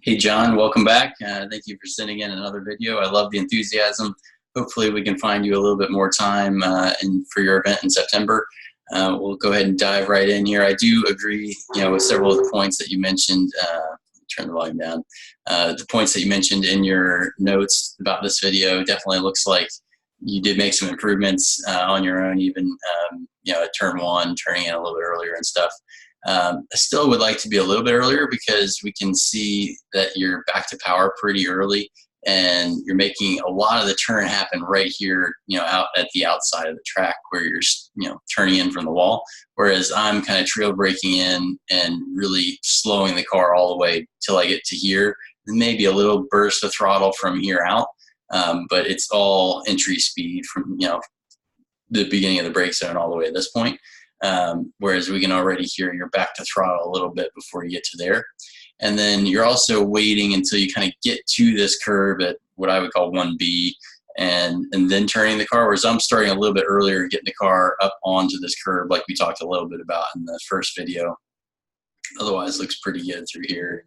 Hey John, welcome back. Thank you for sending in another video. I love the enthusiasm. Hopefully we can find you a little bit more time for your event in September. We'll go ahead and dive right in here. I do agree, with several of the points that you mentioned. Turn the volume down. The points that you mentioned in your notes about this video definitely looks like you did make some improvements on your own, even at turn one, turning in a little bit earlier and stuff. I still would like to be a little bit earlier because we can see that you're back to power pretty early and you're making a lot of the turn happen right here, out at the outside of the track where you're, turning in from the wall. Whereas I'm kind of trail braking in and really slowing the car all the way till I get to here. And maybe a little burst of throttle from here out. But it's all entry speed from, the beginning of the brake zone all the way at this point. Whereas we can already hear you're back to throttle a little bit before you get to there. And then you're also waiting until you kind of get to this curve at what I would call 1B and then turning the car, whereas I'm starting a little bit earlier, getting the car up onto this curve like we talked a little bit about in the first video. Otherwise, looks pretty good through here.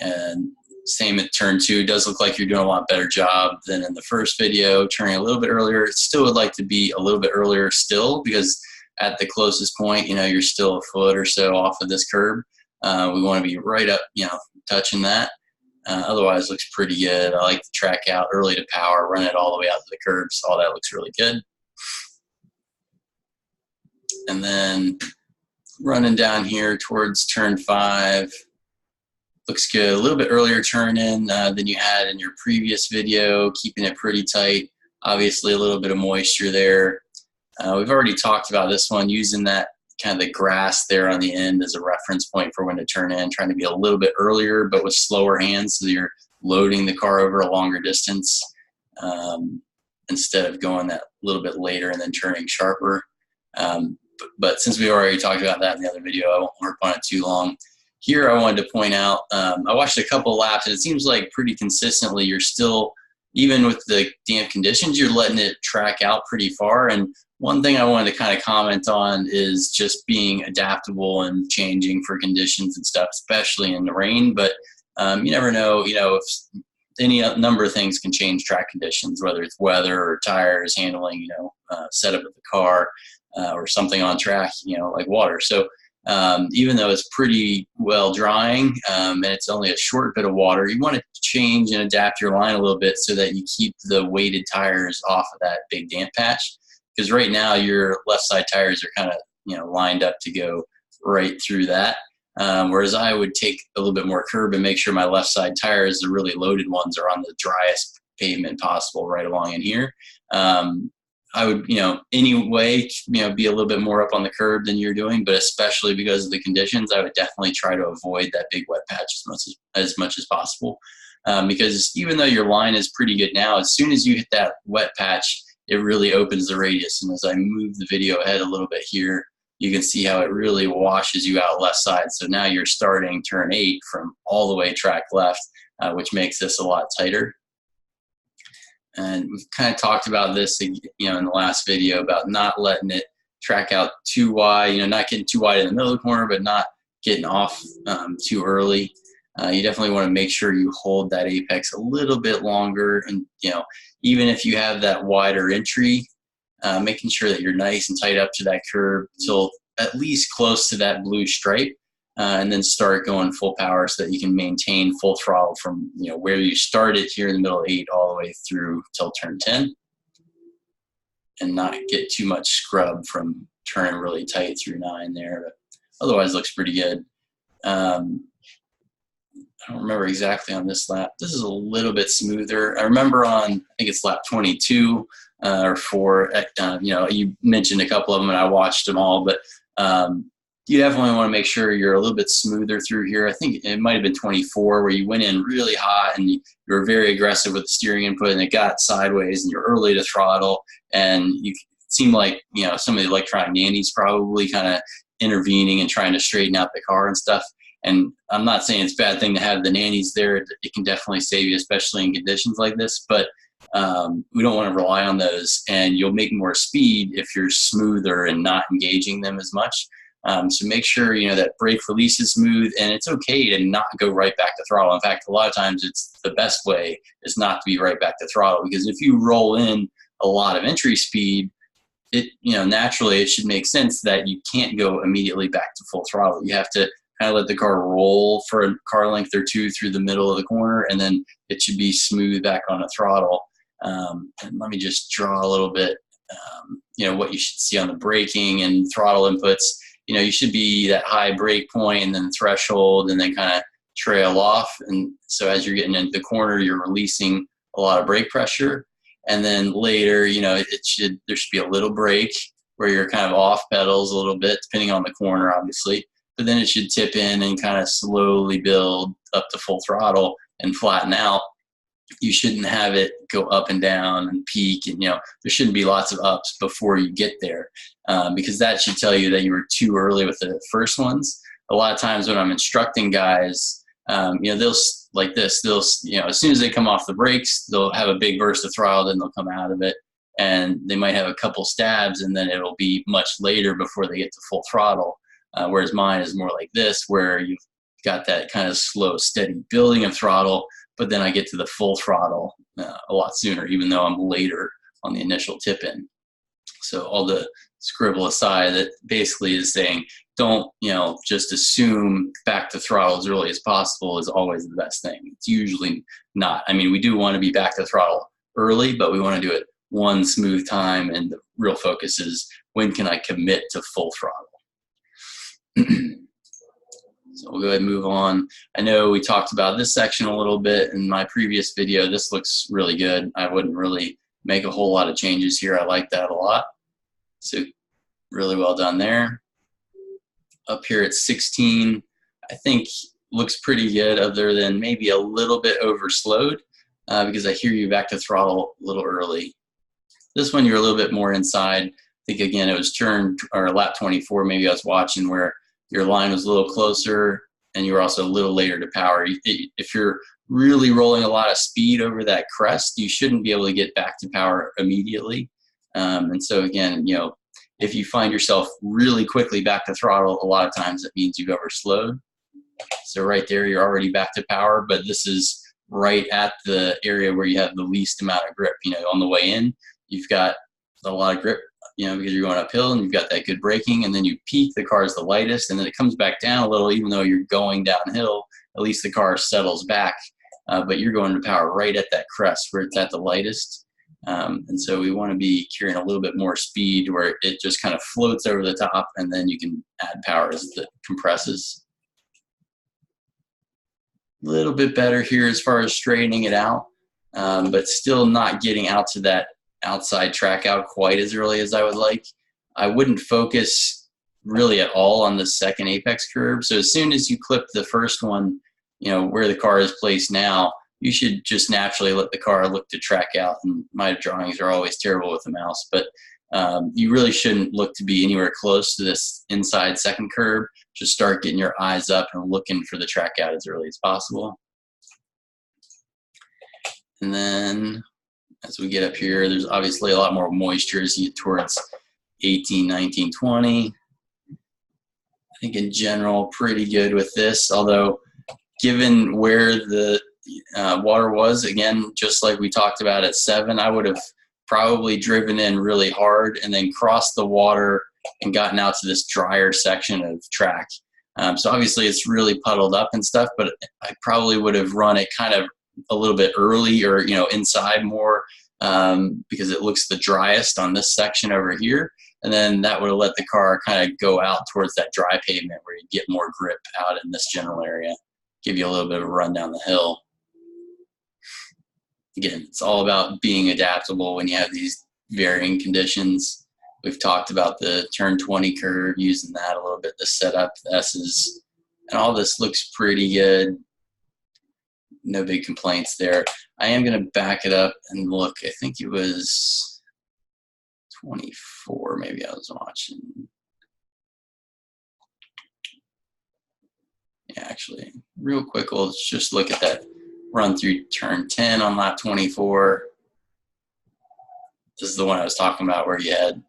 And same at turn two. It does look like you're doing a lot better job than in the first video, turning a little bit earlier. Still would like to be a little bit earlier still because at the closest point, you're still a foot or so off of this curb. We want to be right up, touching that. Otherwise, looks pretty good. I like the track out early to power, run it all the way out to the curbs. All that looks really good. And then running down here towards turn 5. Looks good. A little bit earlier turn in than you had in your previous video, keeping it pretty tight. Obviously, a little bit of moisture there. We've already talked about this one, using that kind of the grass there on the end as a reference point for when to turn in, trying to be a little bit earlier but with slower hands so you're loading the car over a longer distance instead of going that little bit later and then turning sharper. But since we already talked about that in the other video, I won't harp on it too long. Here I wanted to point out, I watched a couple laps and it seems like pretty consistently you're still, even with the damp conditions, you're letting it track out pretty far. And one thing I wanted to kind of comment on is just being adaptable and changing for conditions and stuff, especially in the rain. But you never know, if any number of things can change track conditions, whether it's weather or tires, handling, setup of the car, or something on track, like water. So even though it's pretty well drying and it's only a short bit of water, you want to change and adapt your line a little bit so that you keep the weighted tires off of that big damp patch. Because right now your left side tires are kind of lined up to go right through that. Whereas I would take a little bit more curb and make sure my left side tires, the really loaded ones, are on the driest pavement possible right along in here. I would, anyway, be a little bit more up on the curb than you're doing, but especially because of the conditions, I would definitely try to avoid that big wet patch as much as possible. Because even though your line is pretty good now, as soon as you hit that wet patch, it really opens the radius. And as I move the video ahead a little bit here, you can see how it really washes you out left side. So now you're starting turn 8 from all the way track left, which makes this a lot tighter. And we've kind of talked about this, in the last video about not letting it track out too wide, not getting too wide in the middle of the corner, but not getting off too early. You definitely want to make sure you hold that apex a little bit longer. And, even if you have that wider entry, making sure that you're nice and tight up to that curb till at least close to that blue stripe. And then start going full power so that you can maintain full throttle from where you started here in the middle of 8 all the way through till turn 10, and not get too much scrub from turning really tight through 9 there. But otherwise, looks pretty good. I don't remember exactly on this lap. This is a little bit smoother. I remember on, I think it's lap 22 or 4. You mentioned a couple of them and I watched them all, but. You definitely want to make sure you're a little bit smoother through here. I think it might have been 24 where you went in really hot and you were very aggressive with the steering input and it got sideways and you're early to throttle and you seem like, some of the electronic nannies probably kind of intervening and trying to straighten out the car and stuff. And I'm not saying it's a bad thing to have the nannies there. It can definitely save you, especially in conditions like this. But we don't want to rely on those, and you'll make more speed if you're smoother and not engaging them as much. So make sure, you know, that brake release is smooth, and it's okay to not go right back to throttle. In fact, a lot of times it's the best way is not to be right back to throttle, because if you roll in a lot of entry speed, it, you know, naturally it should make sense that you can't go immediately back to full throttle. You have to kind of let the car roll for a car length or two through the middle of the corner, and then it should be smooth back on a throttle. And let me just draw a little bit, you know, what you should see on the braking and throttle inputs. You know, you should be that high brake point and then threshold, and then kind of trail off. And so as you're getting into the corner, you're releasing a lot of brake pressure. And then later, you know, there should be a little brake where you're kind of off pedals a little bit, depending on the corner, obviously. But then it should tip in and kind of slowly build up to full throttle and flatten out. You shouldn't have it go up and down and peak, and, you know, there shouldn't be lots of ups before you get there, because that should tell you that you were too early with the first ones. A lot of times when I'm instructing guys, you know, they'll like this. They'll, you know, as soon as they come off the brakes, they'll have a big burst of throttle, then they'll come out of it, and they might have a couple stabs, and then it'll be much later before they get to full throttle. Whereas mine is more like this, where you've got that kind of slow, steady building of throttle, but then I get to the full throttle a lot sooner, even though I'm later on the initial tip in. So all the scribble aside, that basically is saying, don't, you know, just assume back to throttle as early as possible is always the best thing. It's usually not. I mean, we do want to be back to throttle early, but we want to do it one smooth time, and the real focus is, when can I commit to full throttle? So we'll go ahead and move on. I know we talked about this section a little bit in my previous video. This looks really good. I wouldn't really make a whole lot of changes here. I like that a lot. So really well done there. Up here at 16, I think looks pretty good, other than maybe a little bit overslowed, because I hear you back to throttle a little early. This one you're a little bit more inside. I think, again, it was turn or lap 24, maybe I was watching, where your line was a little closer and you were also a little later to power. If you're really rolling a lot of speed over that crest, you shouldn't be able to get back to power immediately. And so again, you know, if you find yourself really quickly back to throttle, a lot of times it means you've overslowed. So right there, you're already back to power, but this is right at the area where you have the least amount of grip. You know, on the way in, you've got a lot of grip, you know, because you're going uphill and you've got that good braking, and then you peak, the car is the lightest, and then it comes back down a little, even though you're going downhill, at least the car settles back, but you're going to power right at that crest where it's at the lightest. And so we want to be carrying a little bit more speed where it just kind of floats over the top, and then you can add power as it compresses. A little bit better here as far as straightening it out, but still not getting out to that outside track out quite as early as I would like. I wouldn't focus really at all on the second apex curve. So as soon as you clip the first one, you know, where the car is placed now, you should just naturally let the car look to track out. And my drawings are always terrible with the mouse, but you really shouldn't look to be anywhere close to this inside second curve. Just start getting your eyes up and looking for the track out as early as possible. And then as we get up here, there's obviously a lot more moisture as you get towards 18, 19, 20. I think in general, pretty good with this, although given where the water was, again, just like we talked about at 7, I would have probably driven in really hard and then crossed the water and gotten out to this drier section of track. So obviously it's really puddled up and stuff, but I probably would have run it kind of a little bit early, or, you know, inside more, because it looks the driest on this section over here. And then that would have let the car kind of go out towards that dry pavement where you get more grip out in this general area, give you a little bit of a run down the hill. Again, it's all about being adaptable when you have these varying conditions. We've talked about the turn 20 curve, using that a little bit to set up the S's, and all this looks pretty good. No big complaints there. I am going to back it up and look. I think it was 24, maybe I was watching. Yeah, actually, real quick, let's just look at that run through turn 10 on lap 24. This is the one I was talking about where you had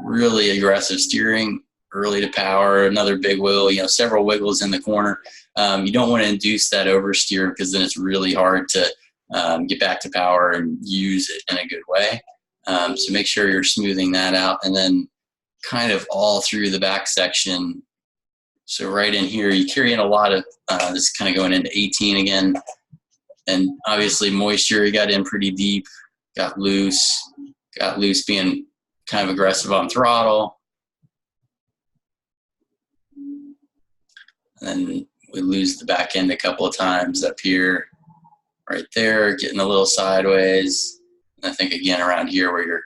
really aggressive steering. early to power, another big wiggle, you know, several wiggles in the corner. You don't want to induce that oversteer because then it's really hard to get back to power and use it in a good way. So make sure you're smoothing that out, and then kind of all through the back section. So right in here, you carry in a lot of, this kind of going into 18 again. And obviously moisture, you got in pretty deep, got loose being kind of aggressive on throttle. And then we lose the back end a couple of times up here, right there, getting a little sideways. And I think again around here where you're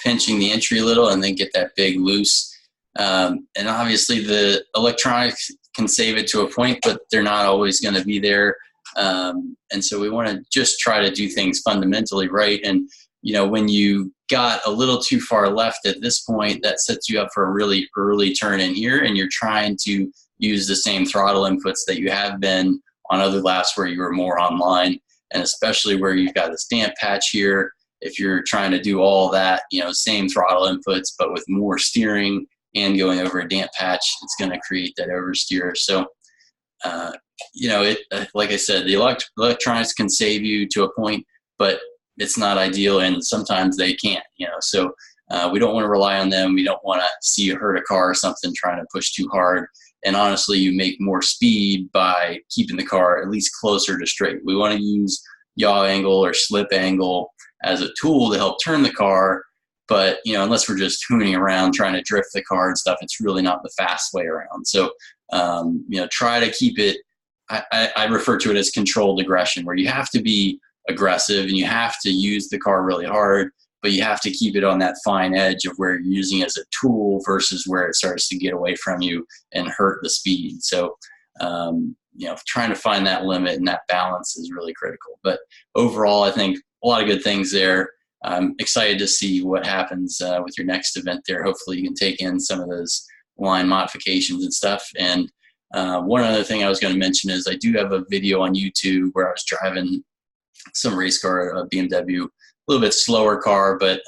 pinching the entry a little and then get that big loose. And obviously the electronics can save it to a point, but they're not always going to be there. And so we want to just try to do things fundamentally right. And, you know, when you got a little too far left at this point, that sets you up for a really early turn in here, and you're trying to use the same throttle inputs that you have been on other laps where you were more online, and especially where you've got this damp patch here. If you're trying to do all that, you know, same throttle inputs, but with more steering and going over a damp patch, it's going to create that oversteer. So, you know, like I said, the electronics can save you to a point, but it's not ideal, and sometimes they can't, you know. So we don't want to rely on them. We don't want to see you hurt a car or something trying to push too hard. And honestly, you make more speed by keeping the car at least closer to straight. We want to use yaw angle or slip angle as a tool to help turn the car. But, you know, unless we're just hooning around trying to drift the car and stuff, it's really not the fast way around. So, you know, try to keep it, I refer to it as controlled aggression, where you have to be aggressive and you have to use the car really hard, but you have to keep it on that fine edge of where you're using it as a tool versus where it starts to get away from you and hurt the speed. So, you know, trying to find that limit and that balance is really critical. But overall, I think a lot of good things there. I'm excited to see what happens with your next event there. Hopefully you can take in some of those line modifications and stuff. And one other thing I was going to mention is I do have a video on YouTube where I was driving some race car, a BMW, a little bit slower car, but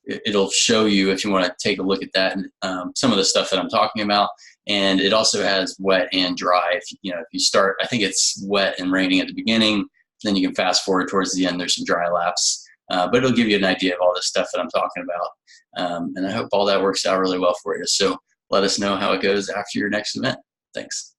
it'll show you if you want to take a look at that and some of the stuff that I'm talking about. And it also has wet and dry. If you start, I think it's wet and raining at the beginning, then you can fast forward towards the end. There's some dry laps, but it'll give you an idea of all the stuff that I'm talking about. And I hope all that works out really well for you. So let us know how it goes after your next event. Thanks.